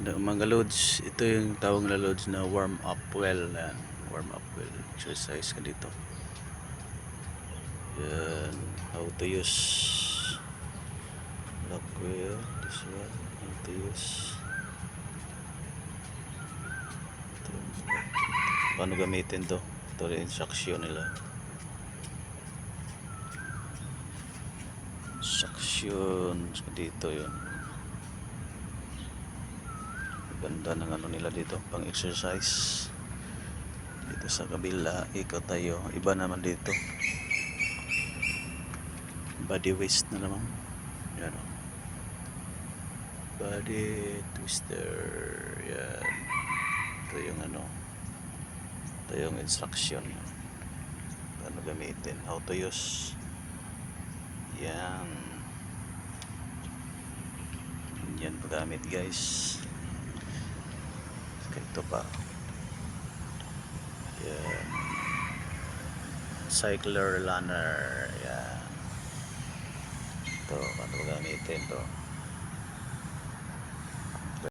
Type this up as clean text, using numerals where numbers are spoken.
Mga loads, ito yung tawag na loads na warm up well. Yan. Warm up well. Exercise ka dito. Yan. How to use lock well. This one. How to use. Ito. Paano gamitin to? Ito rin instruction nila. Instruction. Dito yun. Ganda ng ano nila dito. Pang exercise. Dito sa kabila. Ikot tayo. Iba naman dito. Body waist na naman. Yan o. Body twister. Yan. Ito yung ano. Ito yung instruction. Paano gamitin. How to use. Yan. Yan pagamit guys. Ito pa. Yan. Cycler runner. Yan. Ito. Paano gamitin to.